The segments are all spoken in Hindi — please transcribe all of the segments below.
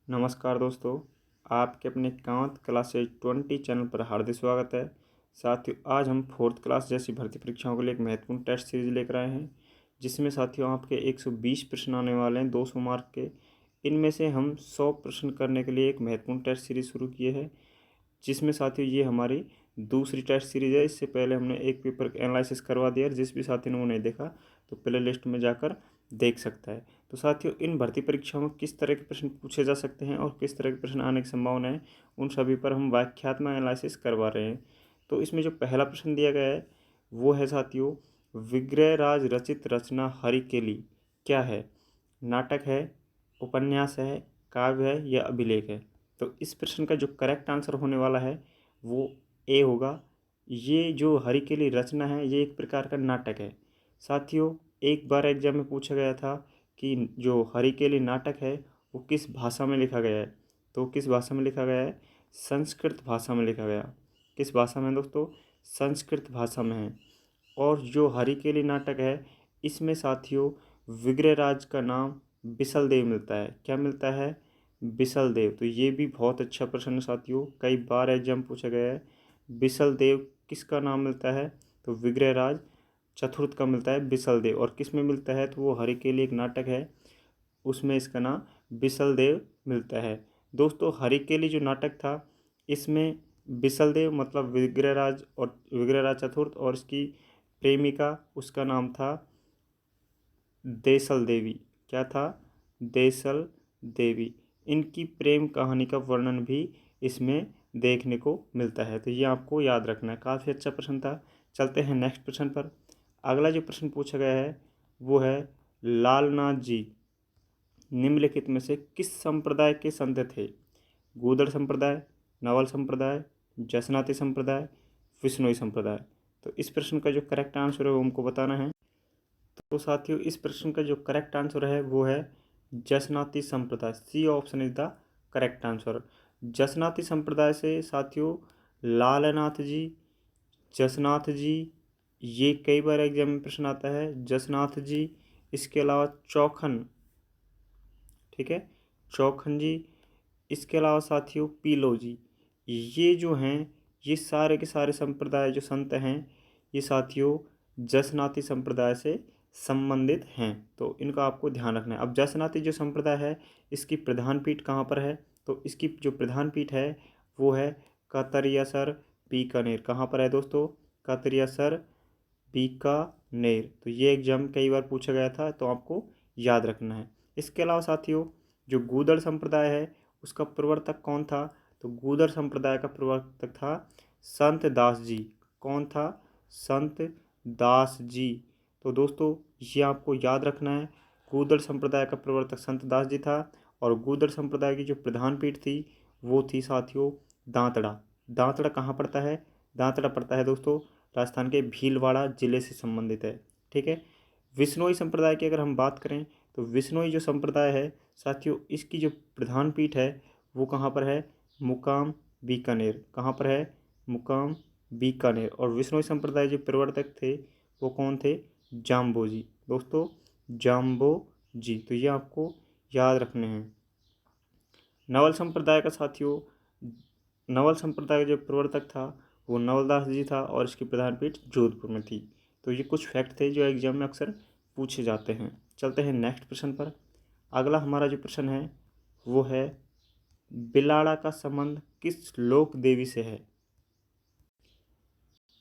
नमस्कार दोस्तों, आपके अपने कांत क्लासेज 20 चैनल पर हार्दिक स्वागत है। साथियों, आज हम 4th क्लास जैसी भर्ती परीक्षाओं के लिए एक महत्वपूर्ण टेस्ट सीरीज लेकर आए हैं, जिसमें साथियों आपके 120 प्रश्न आने वाले हैं 200 मार्क के। इनमें से हम 100 प्रश्न करने के लिए एक महत्वपूर्ण टेस्ट सीरीज शुरू किए हैं, जिसमें साथियों ये हमारी दूसरी टेस्ट सीरीज है। इससे पहले हमने एक पेपर एनालिसिस करवा दिया, जिस भी साथी ने वो नहीं देखा तो प्ले लिस्ट में जाकर देख सकता है। तो साथियों, इन भर्ती परीक्षाओं में किस तरह के प्रश्न पूछे जा सकते हैं और किस तरह के प्रश्न आने की संभावना है, उन सभी पर हम वाक्यात्मक एनालिसिस करवा रहे हैं। तो इसमें जो पहला प्रश्न दिया गया है वो है साथियों, विग्रहराज रचित रचना हरिकेली क्या है? नाटक है, उपन्यास है, काव्य है या अभिलेख है? तो इस प्रश्न का जो करेक्ट आंसर होने वाला है वो ए होगा। ये जो हरिकेली रचना है ये एक प्रकार का नाटक है। साथियों, एक बार एग्जाम में पूछा गया था कि जो हरिकेली नाटक है वो किस भाषा में लिखा गया है। तो किस भाषा में लिखा गया है? संस्कृत भाषा में लिखा गया। किस भाषा में दोस्तों? संस्कृत भाषा में है। और जो हरिकेली नाटक है इसमें साथियों विग्रहराज का नाम बिसल देव मिलता है। क्या मिलता है? बिसल देव। तो ये भी बहुत अच्छा प्रश्न है साथियों, कई बार एग्जाम पूछा गया है। बिसल देव किसका नाम मिलता है? तो विग्रहराज चतुर्थ का मिलता है बिसल देव। और किस में मिलता है? तो वो हरिकेली एक नाटक है, उसमें इसका नाम बिसल देव मिलता है। दोस्तों, हरिकेली जो नाटक था इसमें बिसल देव मतलब विग्रहराज और विग्रहराज चतुर्थ, और इसकी प्रेमिका उसका नाम था देसल देवी। क्या था? देसल देवी। इनकी प्रेम कहानी का वर्णन भी इसमें देखने को मिलता है। तो ये आपको याद रखना है। काफ़ी अच्छा प्रश्न था। चलते हैं नेक्स्ट प्रश्न पर। अगला जो प्रश्न पूछा गया है वो है, लालनाथ जी निम्नलिखित में से किस संप्रदाय के संत थे? गूदड़ संप्रदाय, नवल संप्रदाय, जसनाती संप्रदाय, विश्नोई संप्रदाय। तो इस प्रश्न का जो करेक्ट आंसर है वो हमको बताना है। तो साथियों, इस प्रश्न का जो करेक्ट आंसर है वो है जसनाती संप्रदाय। C option is the correct answer. Jasnathi संप्रदाय से साथियों लालनाथ जी, जसनाथ जी, ये कई बार एग्जाम में प्रश्न आता है। जसनाथ जी, इसके अलावा चौखन, ठीक है, चौखन जी, इसके अलावा साथियों पीलो जी, ये जो हैं ये सारे के सारे संप्रदाय जो संत हैं ये साथियों जसनाती संप्रदाय से संबंधित हैं। तो इनका आपको ध्यान रखना है। अब जसनाती जो संप्रदाय है इसकी प्रधान पीठ कहाँ पर है? तो इसकी जो प्रधान पीठ है वो है कातरियासर बीकानेर। कहाँ पर है दोस्तों? कातरियासर बीकानेर। तो ये एग्जाम कई बार पूछा गया था, तो आपको याद रखना है। इसके अलावा साथियों जो गूदड़ संप्रदाय है उसका प्रवर्तक कौन था? तो गूदड़ संप्रदाय का प्रवर्तक था संत दास जी। कौन था? संत दास जी। तो दोस्तों ये आपको याद रखना है। गूदड़ संप्रदाय का प्रवर्तक संत दास जी था, और गूदड़ संप्रदाय की जो प्रधान पीठ थी वो थी साथियों दांतड़ा। दांतड़ा कहाँ पड़ता है? दांतड़ा पड़ता है दोस्तों राजस्थान के भीलवाड़ा जिले से संबंधित है। ठीक है। विश्नोई संप्रदाय की अगर हम बात करें तो विश्नोई जो संप्रदाय है साथियों इसकी जो प्रधान पीठ है वो कहाँ पर है? मुकाम बीकानेर। कहाँ पर है? मुकाम बीकानेर। और विश्नोई संप्रदाय जो प्रवर्तक थे वो कौन थे? जाम्बो जी। दोस्तों जाम्बो जी। तो ये आपको याद रखने हैं। नवल संप्रदाय का साथियों, नवल संप्रदाय का जो प्रवर्तक था वो नवलदास जी था, और इसकी प्रधान पीठ जोधपुर में थी। तो ये कुछ फैक्ट थे जो एग्जाम में अक्सर पूछे जाते हैं। चलते हैं नेक्स्ट प्रश्न पर। अगला हमारा जो प्रश्न है वो है, बिलाड़ा का संबंध किस लोक देवी से है?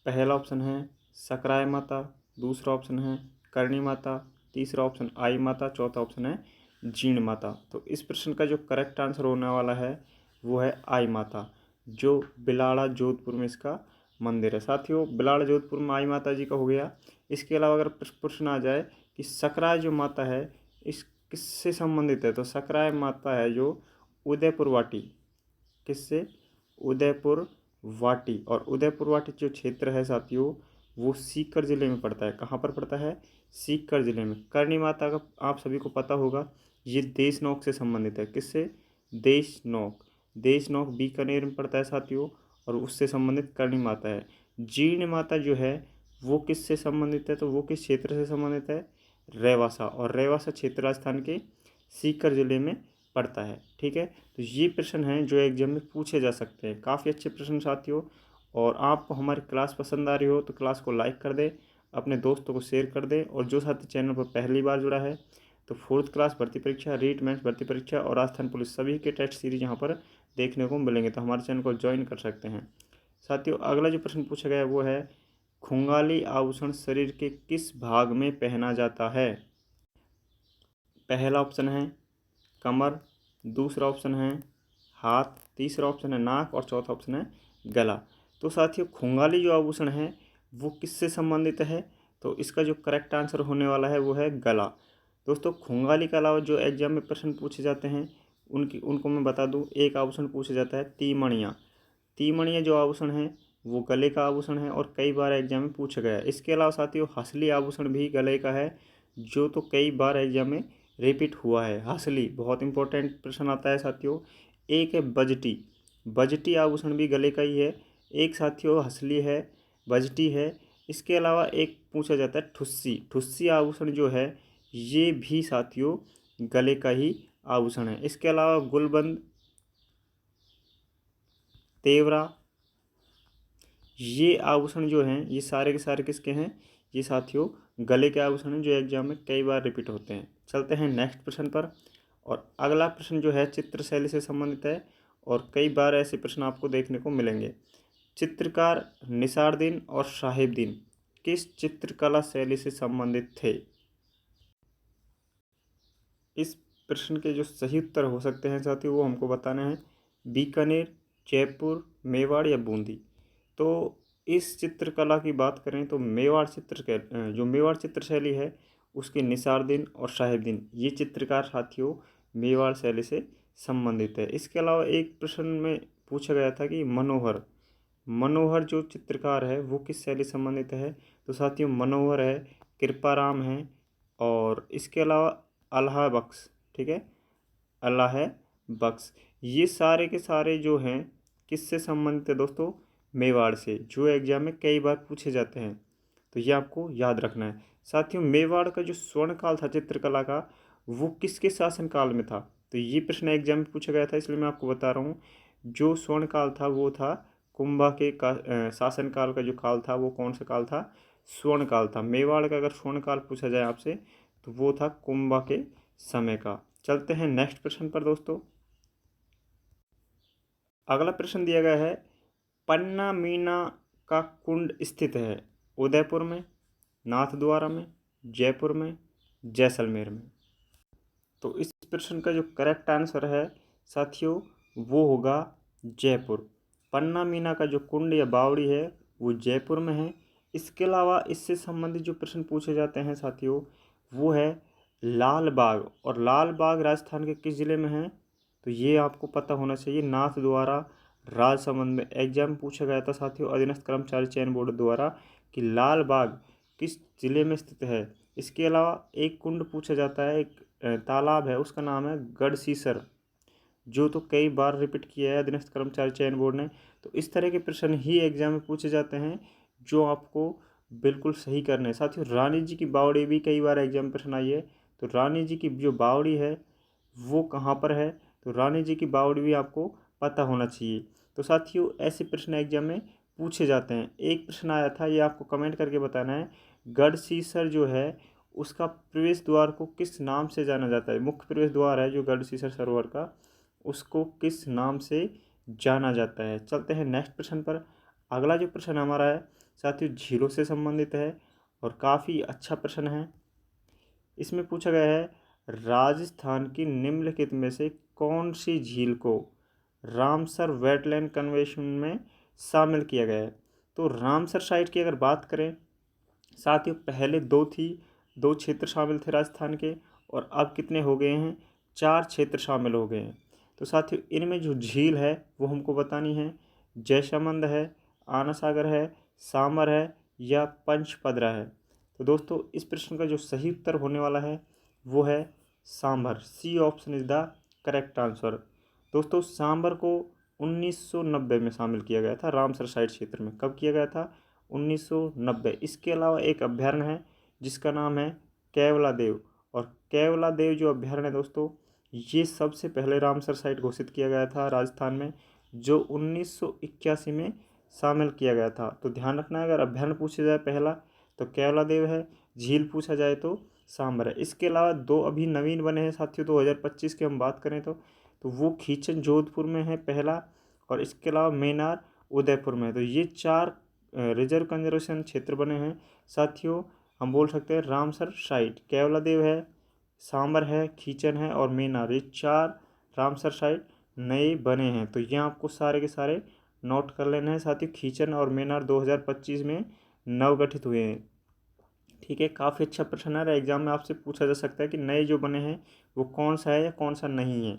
पहला ऑप्शन है सकराय माता, दूसरा ऑप्शन है करणी माता, तीसरा ऑप्शन आई माता, चौथा ऑप्शन है जीण माता। तो इस प्रश्न का जो करेक्ट आंसर होने वाला है वो है आई माता, जो बिलाड़ा जोधपुर में इसका मंदिर है। साथियों बिलाड़ा जोधपुर में आई माता जी का हो गया। इसके अलावा अगर प्रश्न आ जाए कि सकराय जो माता है इस किससे संबंधित है, तो सकराय माता है जो उदयपुर वाटी। किससे? उदयपुर वाटी। और उदयपुर वाटी जो क्षेत्र है साथियों वो सीकर ज़िले में पड़ता है। कहाँ पर पड़ता है? सीकर ज़िले में। करणी माता का आप सभी को पता होगा, ये देशनोक से संबंधित है। किससे? देशनोक। देशनोक बीकानेर में पड़ता है साथियों, और उससे संबंधित करणी माता है। जीर्ण माता जो है वो किससे संबंधित है? तो वो किस क्षेत्र से संबंधित है? रेवासा। और रेवासा क्षेत्र राजस्थान के सीकर ज़िले में पड़ता है। ठीक है, तो ये प्रश्न हैं जो एग्जाम में पूछे जा सकते हैं। काफ़ी अच्छे प्रश्न साथियों। और आपको हमारी क्लास पसंद आ रही हो तो क्लास को लाइक कर दें, अपने दोस्तों को शेयर कर दें। और जो साथी चैनल पर पहली बार जुड़ा है तो 4th क्लास भर्ती परीक्षा, रीट मेंस भर्ती परीक्षा और राजस्थान पुलिस सभी के टेस्ट सीरीज यहाँ पर देखने को मिलेंगे, तो हमारे चैनल को ज्वाइन कर सकते हैं। साथियों, अगला जो प्रश्न पूछा गया है वो है खुंगाली आभूषण शरीर के किस भाग में पहना जाता है? पहला ऑप्शन है कमर, दूसरा ऑप्शन है हाथ, तीसरा ऑप्शन है नाक और चौथा ऑप्शन है गला। तो साथियों, खुंगाली जो आभूषण है वो किससे संबंधित है? तो इसका जो करेक्ट आंसर होने वाला है वो है गला। दोस्तों, खुंगाली के अलावा जो एग्जाम में प्रश्न पूछे जाते हैं उनको मैं बता दूं। एक आभूषण पूछा जाता है तीमणियाँ। तीमणियाँ जो आभूषण है वो गले का आभूषण है और कई बार एग्जाम में पूछा गया है। इसके अलावा साथियों, हंसली आभूषण भी गले का है, जो तो कई बार एग्जाम में रिपीट हुआ है। हंसली बहुत इंपॉर्टेंट प्रश्न आता है साथियों। एक है बजटी, बजटी आभूषण भी गले का ही है। एक साथियों हंसली है, बजटी है। इसके अलावा एक पूछा जाता है ठुस्सी। ठुस्सी आभूषण जो है ये भी साथियों गले का ही आभूषण है। इसके अलावा गुलबंद, तेवरा, ये आभूषण जो हैं ये सारे के सारे किसके हैं? ये साथियों गले के आभूषण हैं जो एग्जाम में कई बार रिपीट होते हैं। चलते हैं नेक्स्ट प्रश्न पर। और अगला प्रश्न जो है चित्रशैली से संबंधित है और कई बार ऐसे प्रश्न आपको देखने को मिलेंगे। चित्रकार निसारदीन और साहिबदीन किस चित्रकला शैली से संबंधित थे? इस प्रश्न के जो सही उत्तर हो सकते हैं साथियों वो हमको बताना है। बीकानेर, जयपुर, मेवाड़ या बूंदी। तो इस चित्रकला की बात करें तो जो मेवाड़ चित्रशैली है उसके निसारदीन और साहिबदीन ये चित्रकार साथियों मेवाड़ शैली से संबंधित है। इसके अलावा एक प्रश्न में पूछा गया था कि मनोहर, मनोहर जो चित्रकार है वो किस शैली से संबंधित है? तो साथियों मनोहर है कृपाराम है और इसके अलावा अल्लाह बख्श। ठीक है, अल्लाह बख्श। ये सारे के सारे जो हैं किससे संबंधित है दोस्तों? मेवाड़ से, जो एग्जाम में कई बार पूछे जाते हैं, तो ये आपको याद रखना है। साथियों, मेवाड़ का जो स्वर्णकाल था चित्रकला का वो किसके शासनकाल में था? तो ये प्रश्न एग्जाम में पूछा गया था, इसलिए मैं आपको बता रहा हूँ। जो स्वर्णकाल था वो था कुंभा के शासनकाल का जो काल था वो कौन सा काल था? स्वर्णकाल था। मेवाड़ का अगर स्वर्णकाल पूछा जाए आपसे तो वो था कुंभा के समय का। चलते हैं नेक्स्ट प्रश्न पर दोस्तों। अगला प्रश्न दिया गया है पन्ना मीना का कुंड स्थित है उदयपुर में, नाथद्वारा में, जयपुर में, जैसलमेर में। तो इस प्रश्न का जो करेक्ट आंसर है साथियों वो होगा जयपुर। पन्ना मीना का जो कुंड या बावड़ी है वो जयपुर में है। इसके अलावा इससे संबंधित जो प्रश्न पूछे जाते हैं साथियों वो है लाल बाग। और लाल बाग राजस्थान के किस ज़िले में है? तो ये आपको पता होना चाहिए। नाथद्वारा राजसमंद में एग्जाम पूछा गया था साथियों अधीनस्थ कर्मचारी चयन बोर्ड द्वारा कि लाल बाग किस जिले में स्थित है। इसके अलावा एक कुंड पूछा जाता है, एक तालाब है, उसका नाम है गढ़सीसर, जो तो कई बार रिपीट किया है अधीनस्थ कर्मचारी चयन बोर्ड ने। तो इस तरह के प्रश्न ही एग्जाम में पूछे जाते हैं जो आपको बिल्कुल सही करने हैं। साथियों, रानी जी की बावड़ी भी कई बार एग्जाम में प्रश्न आई है। तो रानी जी की जो बावड़ी है वो कहाँ पर है? तो रानी जी की बावड़ी भी आपको पता होना चाहिए। तो साथियों, ऐसे प्रश्न एग्जाम में पूछे जाते हैं। एक प्रश्न आया था, ये आपको कमेंट करके बताना है, गढ़सीसर जो है उसका प्रवेश द्वार को किस नाम से जाना जाता है? मुख्य प्रवेश द्वार है जो गढ़सीसर सरोवर का, उसको किस नाम से जाना जाता है? चलते हैं नेक्स्ट प्रश्न पर। अगला जो प्रश्न हमारा है साथियों झीलों से संबंधित है और काफ़ी अच्छा प्रश्न है। इसमें पूछा गया है राजस्थान की निम्नलिखित में से कौन सी झील को रामसर वेटलैंड कन्वेंशन में शामिल किया गया है? तो रामसर साइट की अगर बात करें साथियों पहले दो क्षेत्र शामिल थे राजस्थान के और अब कितने हो गए हैं? 4 क्षेत्र शामिल हो गए हैं। तो साथियों इनमें जो झील है वो हमको बतानी है। जयसमंद है, आना सागर है, सामर है या पंचपदरा है। तो दोस्तों इस प्रश्न का जो सही उत्तर होने वाला है वो है Sambhar. C option is the correct answer. दोस्तों सांभर को 1990 में शामिल किया गया था रामसर साइट क्षेत्र में। कब किया गया था? 1990। इसके अलावा एक अभ्यारण्य है जिसका नाम है केवला देव। और केवला देव जो अभ्यारण्य है दोस्तों ये सबसे पहले रामसर साइट घोषित किया गया था राजस्थान में, जो 1981 में शामिल किया गया था। तो ध्यान रखना है, अगर अभ्यारण्य पूछा जाए पहला तो केवलादेव है, झील पूछा जाए तो सांबर है। इसके अलावा दो अभी नवीन बने हैं साथियों, 2025 की हम बात करें तो वो खींचन जोधपुर में है पहला, और इसके अलावा मेनार उदयपुर में है। तो ये 4 रिजर्व कंजर्वेशन क्षेत्र बने हैं साथियों। हम बोल सकते हैं रामसर साइट, केवलादेव है, सांबर है, खींचन है और मेनार, ये 4 रामसर साइट नए बने हैं। तो ये आपको सारे के सारे नोट कर लेना है साथियों। खींचन और मेनार 2025 में नवगठित हुए हैं। ठीक है, काफ़ी अच्छा प्रश्न है, एग्जाम में आपसे पूछा जा सकता है कि नए जो बने हैं वो कौन सा है या कौन सा नहीं है।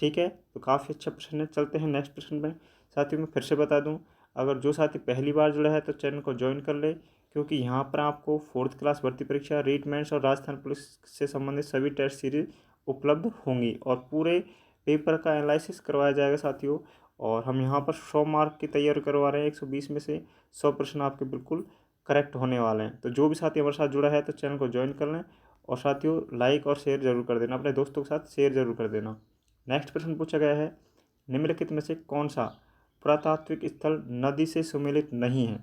ठीक है, तो काफ़ी अच्छा प्रश्न है। चलते हैं नेक्स्ट प्रश्न में साथियों। मैं फिर से बता दूं, अगर जो साथी पहली बार जुड़ा है तो चैनल को ज्वाइन कर ले, क्योंकि यहाँ पर आपको 4th क्लास भर्ती परीक्षा, रीट मेंस और राजस्थान पुलिस से संबंधित सभी टेस्ट सीरीज उपलब्ध होंगी और पूरे पेपर का एनालिसिस करवाया जाएगा साथियों। और हम यहाँ पर 100 मार्क की तैयारी करवा रहे हैं, 120 में से 100 प्रश्न आपके बिल्कुल करेक्ट होने वाले हैं। तो जो भी साथी हमारे साथ जुड़ा है तो चैनल को ज्वाइन कर लें, और साथियों लाइक और शेयर जरूर कर देना, अपने दोस्तों के साथ शेयर जरूर कर देना। नेक्स्ट प्रश्न पूछा गया है, निम्नलिखित में से कौन सा पुरातात्विक स्थल नदी से सुमेलित नहीं है।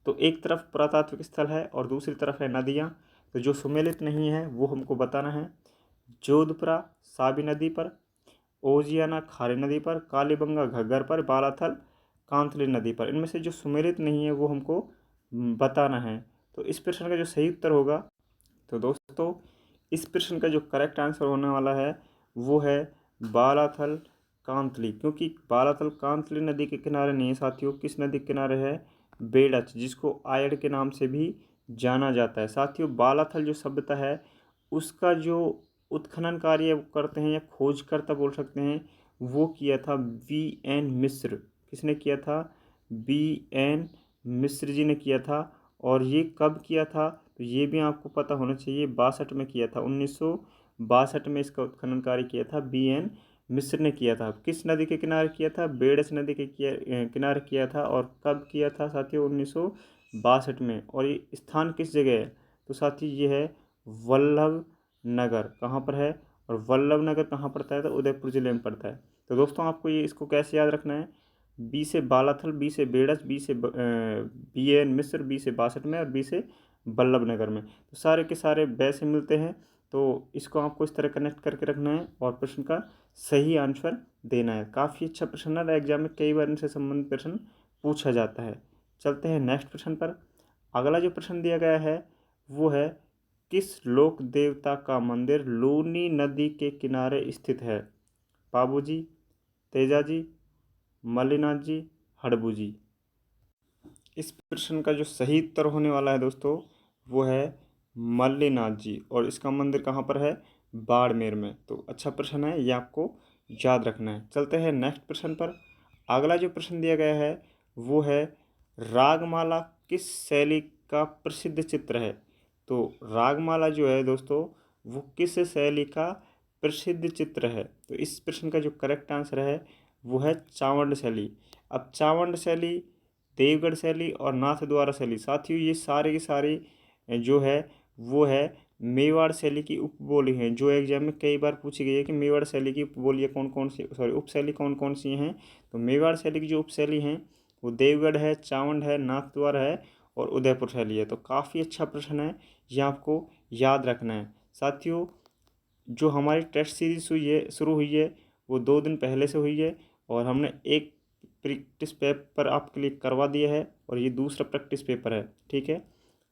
तो एक तरफ पुरातात्विक स्थल है और दूसरी तरफ है नदियाँ, तो जो सुमेलित नहीं है वो हमको बताना है। जोधपुरा साबी नदी पर, ओजियाना खारी नदी पर, कालीबंगा घग्गर पर, बालाथल कांतली नदी पर। इनमें से जो सुमेलित नहीं है वो हमको बताना है। तो इस प्रश्न का जो सही उत्तर होगा, तो दोस्तों इस प्रश्न का जो करेक्ट आंसर होने वाला है वो है बालाथल कांतली, क्योंकि बालाथल कांतली नदी के किनारे नहीं है साथियों। किस नदी के किनारे है? बेड़च, जिसको आयड़ के नाम से भी जाना जाता है साथियों। बालाथल जो सभ्यता है उसका जो उत्खनन कार्य वो करते हैं या खोजकर्ता बोल सकते हैं, वो किया था V.N. मिश्र। किसने किया था? V.N. मिश्र जी ने किया था। और ये कब किया था? तो ये भी आपको पता होना चाहिए, 62 में किया था। 1962 में इसका उत्खनन कार्य किया था, V.N. मिश्र ने किया था। किस नदी के किनारे किया था? बेड़च नदी के किनारे किया था। और कब किया था साथियों? 1962 में। और ये स्थान किस जगह है? तो साथी ये है वल्लभ नगर। कहाँ पर है? और वल्लभ नगर कहाँ पड़ता है? तो उदयपुर जिले में पड़ता है। तो दोस्तों आपको ये इसको कैसे याद रखना है? बी से बालाथल, बी से बेड़च, बी से V.N. मिश्र, बी से 62 में और बी से वल्लभ नगर में। तो सारे के सारे बै से मिलते हैं। तो इसको आपको इस तरह कनेक्ट करके रखना है और प्रश्न का सही आंसर देना है। काफ़ी अच्छा प्रश्न है, एग्जाम में कई बार इनसे संबंधित प्रश्न पूछा जाता है। चलते हैं नेक्स्ट प्रश्न पर। अगला जो प्रश्न दिया गया है वो है, किस लोक देवता का मंदिर लूनी नदी के किनारे स्थित है? पाबूजी, तेजाजी, मल्लिनाथ जी, हड़बू जी। इस प्रश्न का जो सही उत्तर होने वाला है दोस्तों वो है मल्लिनाथ जी, और इसका मंदिर कहाँ पर है? बाड़मेर में। तो अच्छा प्रश्न है, ये आपको याद रखना है। चलते हैं नेक्स्ट प्रश्न पर। अगला जो प्रश्न दिया गया है वो है, रागमाला किस शैली का प्रसिद्ध चित्र है? तो रागमाला जो है दोस्तों वो किस शैली का प्रसिद्ध चित्र है? तो इस प्रश्न का जो करेक्ट आंसर है वो है चावंड शैली। अब चावंड शैली, देवगढ़ शैली और नाथद्वारा शैली, साथियों ये सारे की सारी जो है वो है मेवाड़ शैली की उपबोली हैं, जो एग्जाम में कई बार पूछी गई है कि मेवाड़ शैली की उपबोलियाँ कौन कौन सी, सॉरी उपशैली कौन कौन सी हैं। तो मेवाड़ शैली की जो उपशैली हैं वो देवगढ़ है, चावंड है, नाथद्वारा है और उदयपुर शैली है। तो काफ़ी अच्छा प्रश्न है, ये आपको याद रखना है साथियों। जो हमारी टेस्ट सीरीज हुई है, शुरू हुई है, वो 2 दिन पहले से हुई है और हमने एक प्रैक्टिस पेपर आपके लिए करवा दिया है और ये दूसरा प्रैक्टिस पेपर है। ठीक है,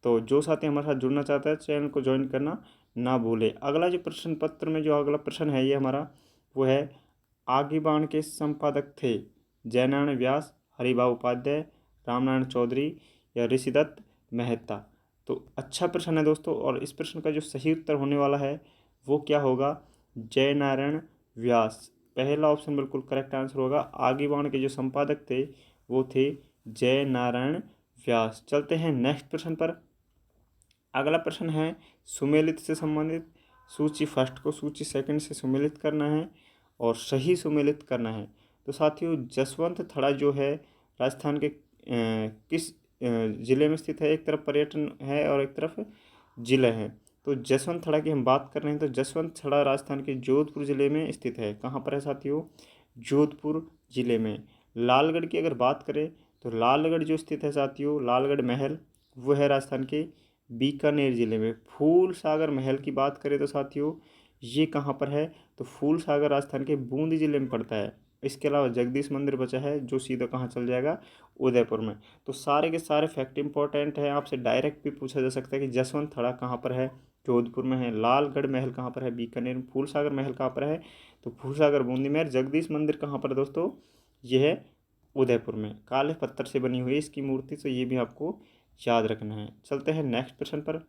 तो जो साथी हमारे साथ जुड़ना चाहता है चैनल को ज्वाइन करना ना भूले। अगला जो प्रश्न पत्र में जो अगला प्रश्न है ये हमारा वो है, आगीबाण के संपादक थे जयनारायण व्यास, हरिभाऊ उपाध्याय, रामनारायण चौधरी या ऋषिदत्त मेहता। तो अच्छा प्रश्न है दोस्तों, और इस प्रश्न का जो सही उत्तर होने वाला है वो क्या होगा? जयनारायण व्यास। पहला ऑप्शन बिल्कुल करेक्ट आंसर होगा। आगीबाण के जो संपादक थे वो थे जयनारायण व्यास। चलते हैं नेक्स्ट प्रश्न पर। अगला प्रश्न है सुमेलित से संबंधित। सूची फर्स्ट को सूची सेकंड से सुमेलित करना है और सही सुमेलित करना है। तो साथियों जसवंत थड़ा जो है राजस्थान के किस ज़िले में स्थित है? एक तरफ पर्यटन है और एक तरफ ज़िले हैं। तो जसवंत की हम बात कर रहे हैं तो जसवंत राजस्थान के जोधपुर ज़िले में स्थित है। कहाँ पर है साथियों? जोधपुर ज़िले में। लालगढ़ की अगर बात करें तो लालगढ़ जो स्थित है साथियों, लालगढ़ महल, वो है राजस्थान के बीकानेर ज़िले में। फूल सागर महल की बात करें तो साथियों ये कहाँ पर है? तो फूल सागर राजस्थान के बूंदी ज़िले में पड़ता है। इसके अलावा जगदीश मंदिर बचा है जो सीधा कहाँ चल जाएगा? उदयपुर में। तो सारे के सारे फैक्ट इंपॉर्टेंट हैं, आपसे डायरेक्ट भी पूछा जा सकता है कि जसवंत थड़ा कहाँ पर है? जोधपुर में है। लालगढ़ महल कहाँ पर है? बीकानेर में। फूल सागर महल कहाँ पर है? तो फूल सागर बूंदी में। जगदीश मंदिर कहाँ पर है दोस्तों? यह है उदयपुर में। काले पत्थर से बनी हुई है इसकी मूर्ति, तो ये भी आपको याद रखना है। चलते हैं नेक्स्ट प्रश्न पर।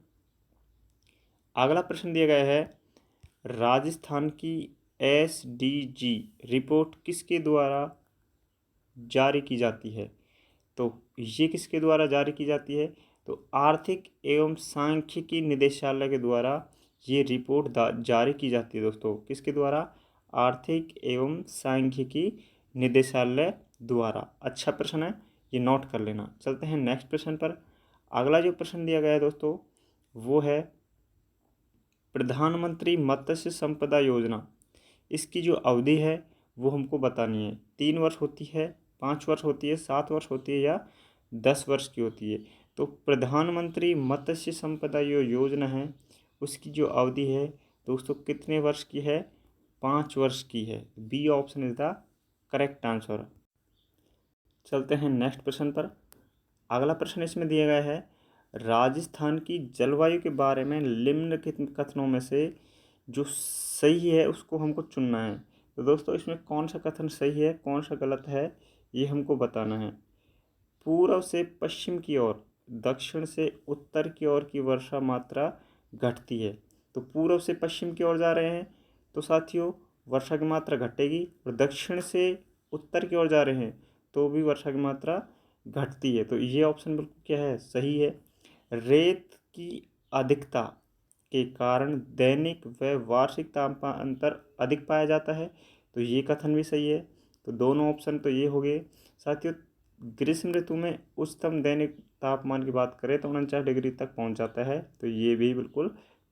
अगला प्रश्न दिया गया है, राजस्थान की SDG रिपोर्ट किसके द्वारा जारी की जाती है? तो ये किसके द्वारा जारी की जाती है? तो आर्थिक एवं सांख्यिकी निदेशालय के द्वारा ये रिपोर्ट जारी की जाती है दोस्तों। किसके द्वारा? आर्थिक एवं सांख्यिकी निदेशालय द्वारा। अच्छा प्रश्न है, ये नोट कर लेना। चलते हैं नेक्स्ट प्रश्न पर। अगला जो प्रश्न दिया गया है दोस्तों वो है प्रधानमंत्री मत्स्य संपदा योजना। इसकी जो अवधि है वो हमको बतानी है। 3 वर्ष होती है, 5 वर्ष होती है, 7 वर्ष होती है या 10 वर्ष की होती है? तो प्रधानमंत्री मत्स्य संपदा योजना है, उसकी जो अवधि है दोस्तों कितने वर्ष की है? 5 वर्ष की है। B option is the correct answer. चलते हैं नेक्स्ट प्रश्न पर। अगला प्रश्न इसमें दिया गया है, राजस्थान की जलवायु के बारे में निम्नलिखित कथनों में से जो सही है उसको हमको चुनना है। तो दोस्तों इसमें कौन सा कथन सही है, कौन सा गलत है, ये हमको बताना है। पूर्व से पश्चिम की ओर, दक्षिण से उत्तर की ओर की वर्षा मात्रा घटती है। तो पूर्व से पश्चिम की ओर जा रहे हैं तो साथियों वर्षा की मात्रा घटेगी, और दक्षिण से उत्तर की ओर जा रहे हैं तो भी वर्षा की मात्रा घटती है। तो ये ऑप्शन बिल्कुल क्या है? सही है। रेत की अधिकता के कारण दैनिक व वार्षिक तापमान अंतर अधिक पाया जाता है। तो ये कथन भी सही है। तो दोनों ऑप्शन तो ये हो गए। साथियों ग्रीष्म ऋतु में उच्चतम दैनिक तापमान की बात करें तो 49 डिग्री तक पहुंच जाता है। तो ये भी बिल्कुल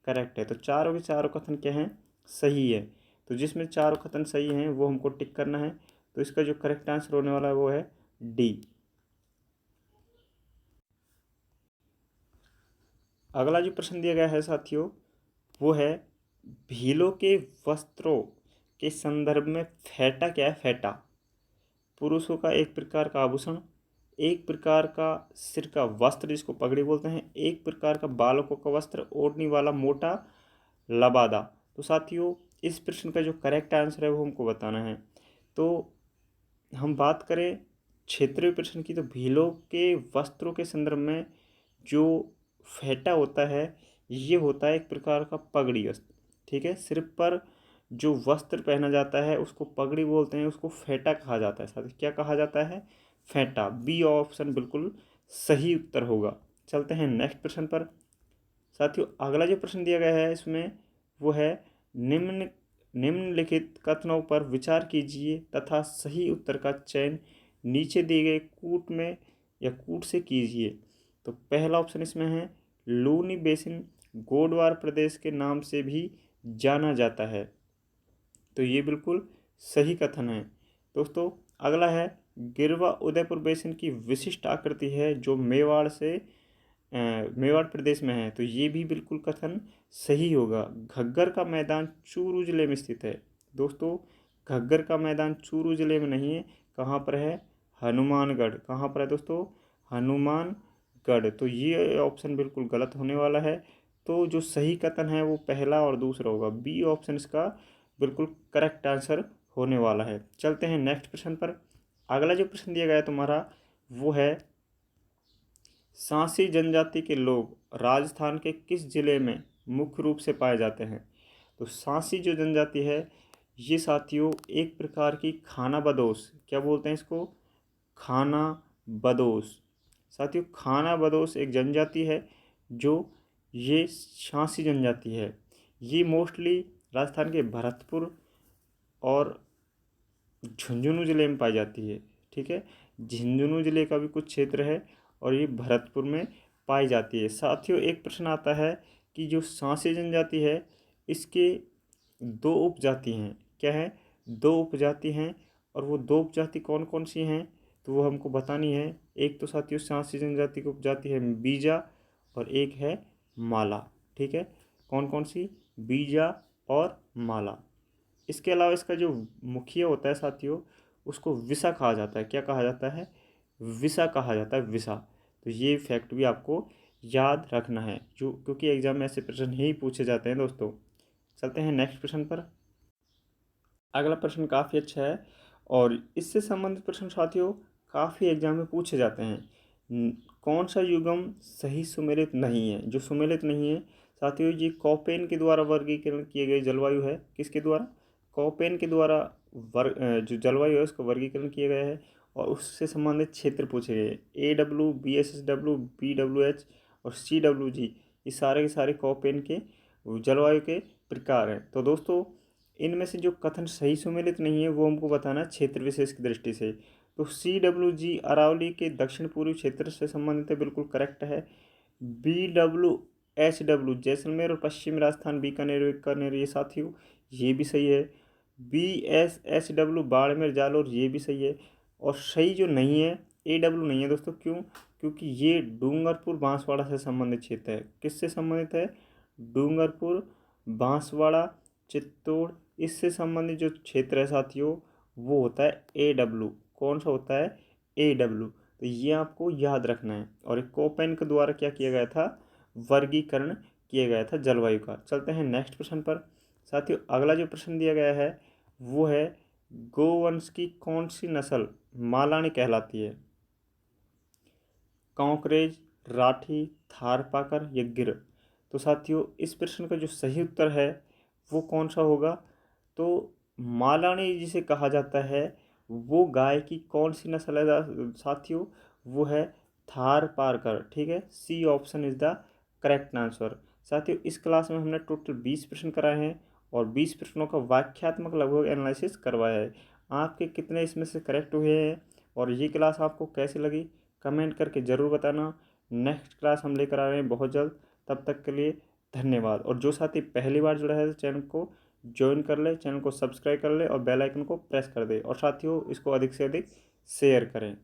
करेक्ट है। तो चारों के चारों कथन क्या हैं? सही है। तो जिसमें चारों कथन सही हैं वो हमको टिक करना है। तो इसका जो करेक्ट आंसर होने वाला है वो है डी। अगला जो प्रश्न दिया गया है साथियों वो है, भीलों के वस्त्रों के संदर्भ में फेटा क्या है? फेटा पुरुषों का एक प्रकार का आभूषण, एक प्रकार का सिर का वस्त्र जिसको पगड़ी बोलते हैं, एक प्रकार का बालकों का वस्त्र ओढ़ने वाला मोटा लबादा। तो साथियों इस प्रश्न का जो करेक्ट आंसर है वो हमको बताना है। तो हम बात करें क्षेत्रीय प्रश्न की तो भीलों के वस्त्रों के संदर्भ में जो फेटा होता है ये होता है एक प्रकार का पगड़ी वस्त्र। ठीक है, सिर पर जो वस्त्र पहना जाता है उसको पगड़ी बोलते हैं, उसको फेटा कहा जाता है। साथ क्या कहा जाता है? फेटा। बी ऑप्शन बिल्कुल सही उत्तर होगा। चलते हैं नेक्स्ट प्रश्न पर। साथियों अगला जो प्रश्न दिया गया है इसमें वो है, निम्नलिखित कथनों पर विचार कीजिए तथा सही उत्तर का चयन नीचे दिए गए कूट में या कूट से कीजिए। तो पहला ऑप्शन इसमें है, लूनी बेसिन गोडवार प्रदेश के नाम से भी जाना जाता है। तो ये बिल्कुल सही कथन है। दोस्तों अगला है, गिरवा उदयपुर बेसिन की विशिष्ट आकृति है जो मेवाड़ प्रदेश में है। तो ये भी बिल्कुल कथन सही होगा। घग्गर का मैदान चूरू जिले में स्थित है। दोस्तों घग्गर का मैदान चूरू जिले में नहीं है, कहाँ पर है? हनुमानगढ़। कहाँ पर है दोस्तों? हनुमानगढ़। तो ये ऑप्शन बिल्कुल गलत होने वाला है। तो जो सही कथन है वो पहला और दूसरा होगा। बी ऑप्शन इसका बिल्कुल करेक्ट आंसर होने वाला है। चलते हैं नेक्स्ट प्रश्न पर। अगला जो प्रश्न दिया गया है तुम्हारा वो है, सांसी जनजाति के लोग राजस्थान के किस जिले में मुख्य रूप से पाए जाते हैं? तो सांसी जो जनजाति है ये साथियों एक प्रकार की खाना बदोश, क्या बोलते हैं इसको? खाना बदोश। साथियों खाना बदोश एक जनजाति है जो ये सांसी जनजाति है। ये मोस्टली राजस्थान के भरतपुर और झुंझुनू ज़िले में पाई जाती है। ठीक है, झुंझुनू ज़िले का भी कुछ क्षेत्र है और ये भरतपुर में पाई जाती है। साथियों एक प्रश्न आता है कि जो सांसी जनजाति है इसके दो उपजाति हैं। क्या है? दो उपजाति हैं। और वो दो उपजाति कौन कौन सी हैं तो वो हमको बतानी है। एक तो साथियों सांसी जनजाति की उपजाति है बीजा और एक है माला। ठीक है, कौन कौन सी? बीजा और माला। इसके अलावा इसका जो मुखिया होता है साथियों उसको विसा कहा जाता है। क्या कहा जाता है? विसा कहा जाता है, विसा। तो ये फैक्ट भी आपको याद रखना है जो, क्योंकि एग्जाम में ऐसे प्रश्न ही पूछे जाते हैं दोस्तों। चलते हैं नेक्स्ट प्रश्न पर। अगला प्रश्न काफ़ी अच्छा है और इससे संबंधित प्रश्न साथियों काफ़ी एग्जाम में पूछे जाते हैं। कौन सा युग्म सही सुमेलित नहीं है? जो सुमेलित नहीं है साथियों ये कॉपेन के द्वारा वर्गीकरण किए गए जलवायु है। किसके द्वारा? कॉपेन के द्वारा जो जलवायु है उसका वर्गीकरण किया गया है और उससे संबंधित क्षेत्र पूछे गए। AW, BSSW, BWH और CWG ये सारे के सारे कॉपेन के जलवायु के प्रकार हैं। तो दोस्तों इनमें से जो कथन सही सुमेलित नहीं है वो हमको बताना है क्षेत्र विशेष की दृष्टि से। तो CWG अरावली के दक्षिण पूर्वी क्षेत्र से संबंधित है, बिल्कुल करेक्ट है। BWHW जैसलमेर और पश्चिमी राजस्थान बीकानेर ये साथियों ये भी सही है। BSSW बाड़मेर जालौर ये भी सही है। और सही जो नहीं है AW नहीं है दोस्तों। क्यों? क्योंकि ये डूंगरपुर बांसवाड़ा से संबंधित क्षेत्र है। किससे संबंधित है? डूंगरपुर बांसवाड़ा चित्तौड़ इससे संबंधित जो क्षेत्र है साथियों वो होता है AW। कौन सा होता है? AW। तो ये आपको याद रखना है। और एक कोपेन के द्वारा क्या किया गया था? वर्गीकरण किया गया था जलवायु का। चलते हैं नेक्स्ट प्रश्न पर। साथियों अगला जो प्रश्न दिया गया है वो है गोवंश की कौन सी नस्ल मालानी कहलाती है? कांकरेज, राठी, थारपाकर या गिर? तो साथियों इस प्रश्न का जो सही उत्तर है वो कौन सा होगा? तो मालानी जिसे कहा जाता है वो गाय की कौन सी नस्ल है साथियों? वो है थारपारकर। ठीक है, C option is the correct answer. साथियों इस क्लास में हमने टोटल 20 प्रश्न कराए हैं और 20 प्रश्नों का वाक्यात्मक लगभग एनालिसिस करवाया है। आपके कितने इसमें से करेक्ट हुए हैं और ये क्लास आपको कैसी लगी कमेंट करके ज़रूर बताना। नेक्स्ट क्लास हम लेकर आ रहे हैं बहुत जल्द। तब तक के लिए धन्यवाद। और जो साथी पहली बार जुड़ा है तो चैनल को ज्वाइन कर ले, चैनल को सब्सक्राइब कर ले और बेल आइकन को प्रेस कर दे और साथियों इसको अधिक से अधिक शेयर करें।